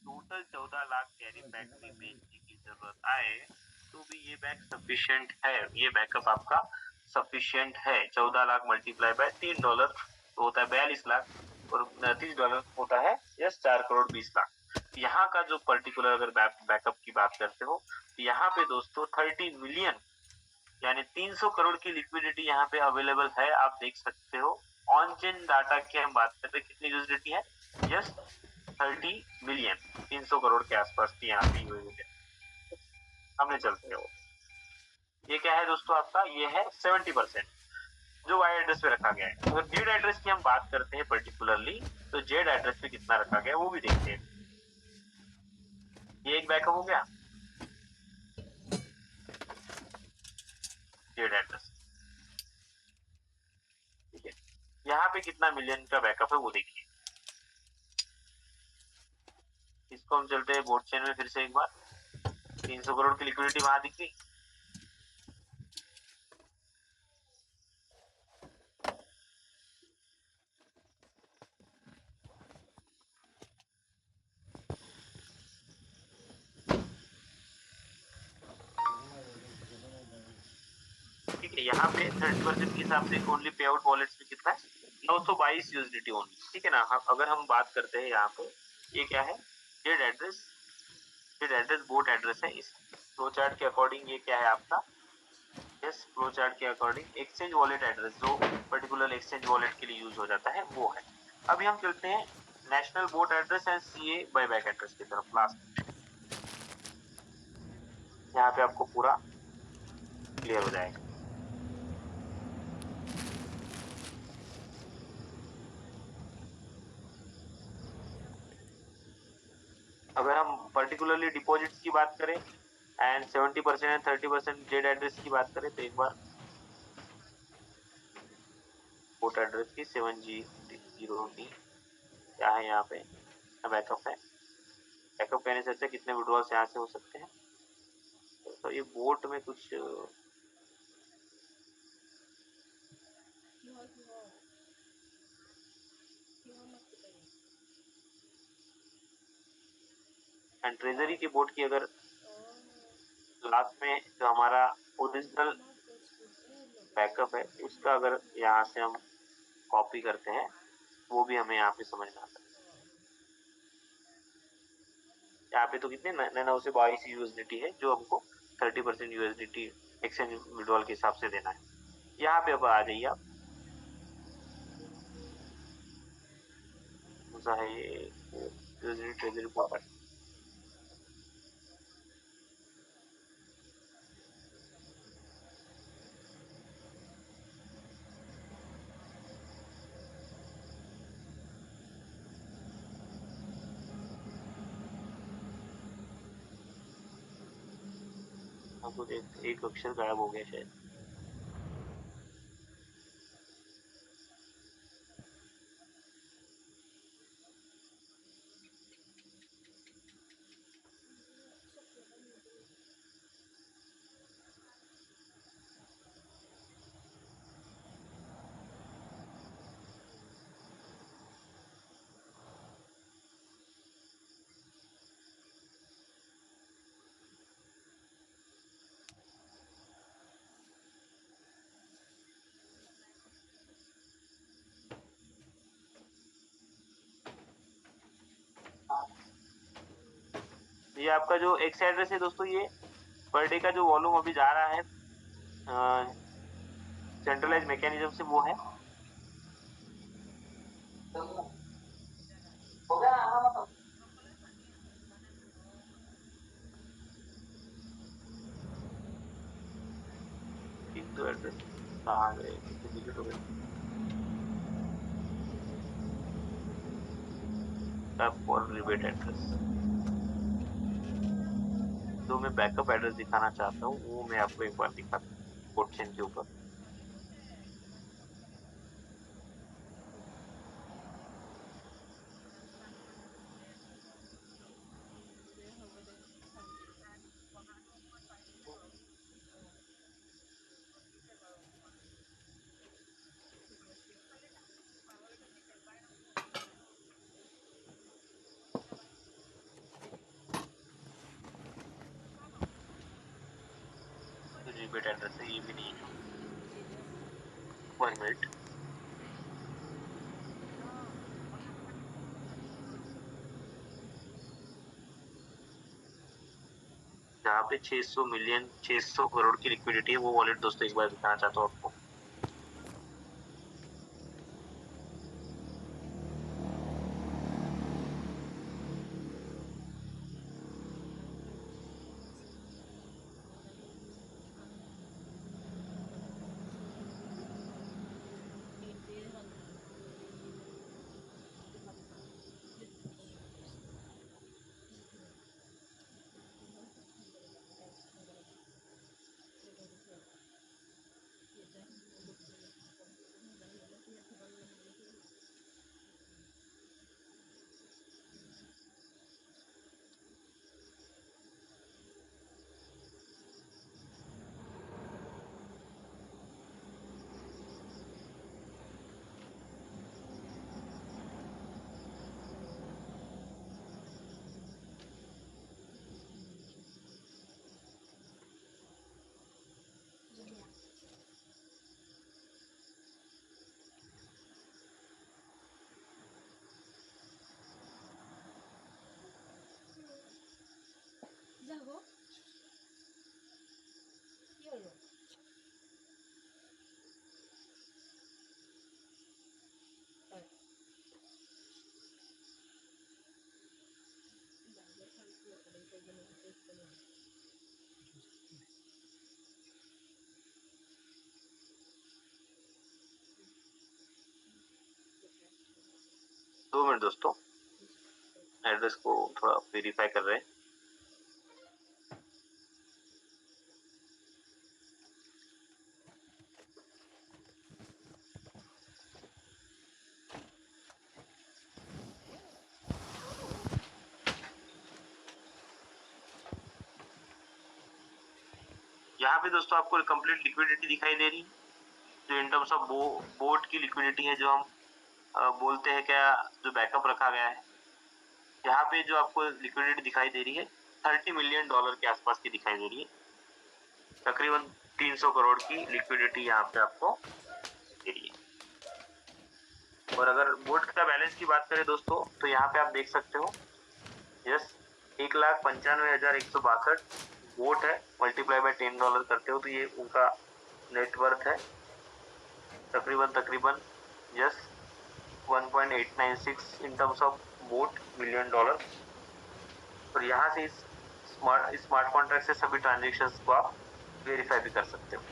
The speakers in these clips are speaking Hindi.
टोटल 14 लाख कैरी बैग में भेजने की जरूरत आए तो भी ये बैग सफिशिएंट है, ये बैकअप आपका सफिशिएंट है। 14 लाख मल्टीप्लाई बाय $3 तो होता है 42 लाख और $30 होता है यस 4 करोड़ 20 लाख। यहाँ का जो पर्टिकुलर अगर बैकअप की बात करते हो तो यहाँ पे दोस्तों 30 मिलियन यानी 300 करोड़ की लिक्विडिटी यहाँ पे अवेलेबल है। आप देख सकते हो ऑन चेन डाटा की हम बात करते हैं कितनी यूएसडीटी है यस 30 मिलियन 300 करोड़ के आसपास की यहाँ पे यूएसडीटी हमने चलते हो। ये क्या है दोस्तों आपका, ये है 70% जो वाई एड्रेस पे रखा गया है। अगर जेड एड्रेस की हम बात करते हैं पर्टिकुलरली तो जेड एड्रेस पे कितना रखा गया है वो भी देखते हैं। ये एक बैकअप हो गया जेड एड्रेस, ठीक है। यहाँ पे कितना मिलियन का बैकअप है वो देखिए। इसको हम चलते हैं बोर्ड चेन में फिर से एक बार। 300 करोड़ की लिक्विडिटी वहां दिख गई। ठीक है, यहाँ पे 30% के हिसाब से ओनली पे आउट वॉलेट्स में कितना है 922 यूएसडीटी ओनली, ठीक है ना। अगर हम बात करते हैं यहाँ पे ये क्या है Z address, Z address boat address है। इस फ्लो चार्ट के अकॉर्डिंग ये क्या है आपका यस फ्लो चार्ट के अकॉर्डिंग एक्सचेंज वॉलेट एड्रेस जो पर्टिकुलर एक्सचेंज वॉलेट के लिए यूज हो जाता है वो है। अभी हम चलते हैं national boat address and CA buy back address की तरफ। लास्ट यहाँ पे आपको पूरा क्लियर हो जाएगा। अगर हम पर्टिकुलरली डिपॉजिट्स की बात करें एंड 70% एंड 30% जेड एड्रेस की बात करें तो एक बार पोर्ट एड्रेस की 7G0D क्या है यहाँ पे बैकअप है। बैकअप कहने से अच्छा कितने विड्रॉल्स यहाँ से हो सकते हैं। तो ये बोट में कुछ एंड ट्रेजरी की बोट की अगर लास्ट में जो हमारा ओरिजिनल बैकअप है उसका अगर यहाँ से हम कॉपी करते हैं वो भी हमें यहाँ पे समझ में आता है। यहाँ पे तो कितने 922 यूएसडीटी है जो हमको 30% यूएसडीटी एक्सचेंज विड्रॉल के हिसाब से देना है। यहाँ पे अब आ जाइए आप, सा है ये यूएसडीटी ट्रेजरी प्रॉपर्टी। आपको एक अक्षर गायब हो गया शायद। ये आपका जो एक्स एड्रेस है दोस्तों, ये पर डे का जो वॉल्यूम अभी जा रहा है सेंट्रलाइज मैकेनिज्म से वो है हो गया। एक दो एड्रेस कहाँ गए, कितने डिलीट हो गए। फॉर रिबेट एड्रेस जो मैं बैकअप एड्रेस दिखाना चाहता हूँ वो मैं आपको एक बार दिखाता हूँ कोड चेन के ऊपर। रीबेट एड्रेस है, ये भी नहीं है। 1 मिनट। जहाँ पे 600 मिलियन 600 करोड़ की लिक्विडिटी है, वो वॉलेट दोस्तों एक बार दिखाना चाहता हूँ आपको। दो मिनट दोस्तों, एड्रेस को थोड़ा वेरीफाई कर रहे हैं। यहाँ पे दोस्तों आपको कंप्लीट लिक्विडिटी दिखाई दे रही है, जो इन टर्म्स ऑफ बोट की लिक्विडिटी है, जो हम बोलते हैं क्या, जो बैकअप रखा गया है। यहाँ पे जो आपको लिक्विडिटी दिखाई दे रही है, $30 मिलियन के आसपास की दिखाई दे रही है। तकरीबन 300 करोड़ की लिक्विडिटी यहाँ पे आपको दे रही है। और अगर बोट का बैलेंस की बात करें दोस्तों, तो यहाँ पे आप देख सकते हो, यस, 1,95,162 बोट है, मल्टीप्लाई बाय $10 करते हो तो ये उनका नेटवर्थ है, तकरीबन yes 1.896 in terms of boat $1 million. और यहाँ से इस स्मार्ट कॉन्ट्रैक्ट से सभी ट्रांजेक्शन्स को आप वेरीफाई भी कर सकते हो।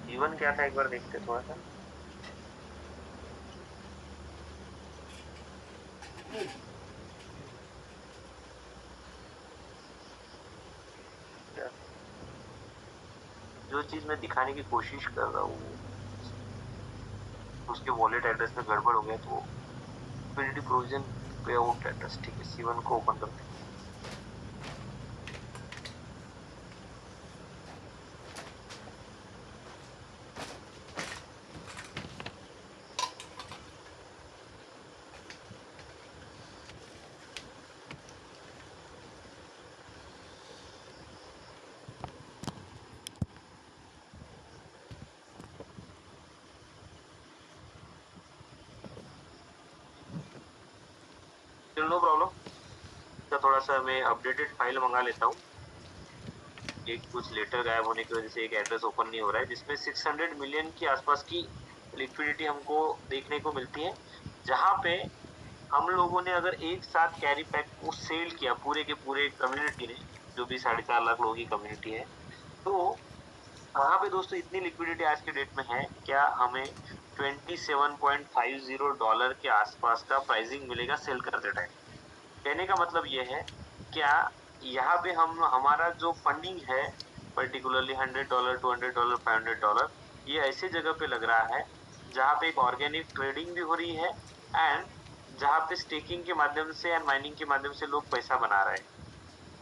जीवन क्या था एक बार देखते थोड़ा सा। जो चीज मैं दिखाने की कोशिश कर रहा हूँ उसके वॉलेट एड्रेस में गड़बड़ हो गया, तो लिक्विडिटी प्रोविजन पे आउट एड्रेस, ठीक है, C1 को ओपन करते हैं। चलो नो प्रॉब्लम, तो थोड़ा सा मैं अपडेटेड फाइल मंगा लेता हूँ। एक कुछ लेटर गायब होने की वजह से एक एड्रेस ओपन नहीं हो रहा है, जिसमें 600 मिलियन की आसपास की लिक्विडिटी हमको देखने को मिलती है, जहाँ पे हम लोगों ने अगर एक साथ कैरी पैक को सेल किया, पूरे के पूरे कम्युनिटी ने, जो भी 4.5 लाख लोगों की कम्युनिटी है, तो वहाँ पे दोस्तों इतनी लिक्विडिटी आज के डेट में है क्या, हमें $27.50 के आसपास का प्राइसिंग मिलेगा सेल करते टाइम। कहने का मतलब ये है, क्या यहाँ पे हम हमारा जो फंडिंग है पर्टिकुलरली $100, $200, $500, ये ऐसे जगह पे लग रहा है जहाँ पे एक ऑर्गेनिक ट्रेडिंग भी हो रही है एंड जहाँ पे स्टेकिंग के माध्यम से एंड माइनिंग के माध्यम से लोग पैसा बना रहे हैं।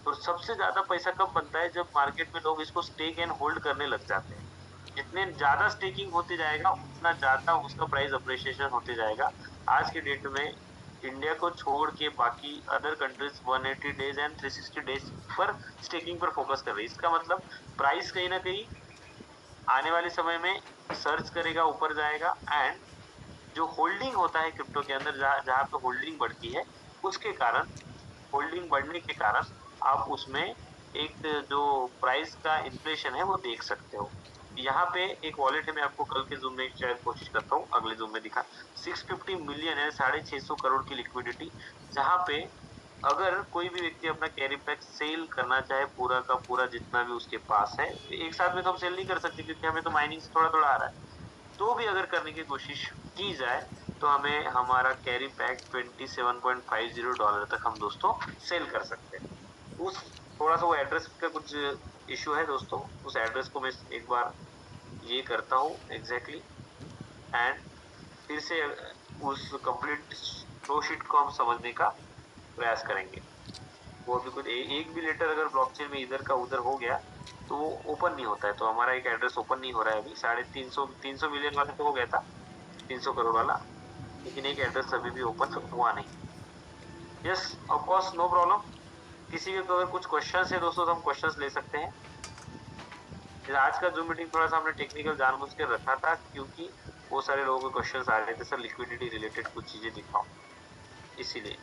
तो सबसे ज्यादा पैसा कब बनता है? जब मार्केट में लोग इसको स्टेक एंड होल्ड करने लग जाते हैं। जितने ज्यादा स्टेकिंग होते जाएगा उतना ज्यादा उसका प्राइस अप्रिसिएशन होते जाएगा। आज के डेट में इंडिया को छोड़ के बाकी other countries 180 days and 360 days पर स्टेकिंग पर फोकस कर रही है। इसका मतलब प्राइस कहीं ना कहीं आने वाले समय में सर्च करेगा, ऊपर जाएगा एंड जो होल्डिंग होता है क्रिप्टो के अंदर, जहाँ जहाँ पे होल्डिंग बढ़ती है, उसके कारण, होल्डिंग बढ़ने के कारण आप उसमें एक जो प्राइस का इन्फ्लेशन है वो देख सकते हो। यहाँ पे एक वॉलेट है, मैं आपको कल के जूम में शायद कोशिश करता हूँ, अगले जूम में दिखा। 650 मिलियन है, 650 करोड़ की लिक्विडिटी, जहाँ पे अगर कोई भी व्यक्ति अपना कैरी बैग सेल करना चाहे पूरा का पूरा जितना भी उसके पास है, एक साथ में तो हम सेल नहीं कर सकते क्योंकि हमें तो माइनिंग से थोड़ा थोड़ा आ रहा है, तो भी अगर करने की कोशिश की जाए तो हमें हमारा कैरी बैग $27.50 तक हम दोस्तों सेल कर सकते हैं। उस थोड़ा सा वो एड्रेस का कुछ इश्यू है दोस्तों, उस एड्रेस को मैं एक बार ये करता हूँ एग्जैक्टली एंड फिर से उस कंप्लीट फ्लो शीट को हम समझने का प्रयास करेंगे। वो अभी कुछ एक भी लेटर अगर ब्लॉकचेन में इधर का उधर हो गया तो वो ओपन नहीं होता है। तो हमारा एक एड्रेस ओपन नहीं हो रहा है अभी, 350 मिलियन वाला तो हो गया था, 300 करोड़ वाला, लेकिन एक एड्रेस अभी भी ओपन हुआ नहीं। Yes, of course, no problem. किसी के अगर कुछ क्वेश्चंस है दोस्तों तो हम क्वेश्चंस ले सकते हैं। आज का जूम मीटिंग थोड़ा सा हमने टेक्निकल जानबूझ के रखा था क्योंकि वो सारे लोगों के क्वेश्चंस आ रहे थे, सर लिक्विडिटी रिलेटेड कुछ चीजें दिखाओ, इसीलिए।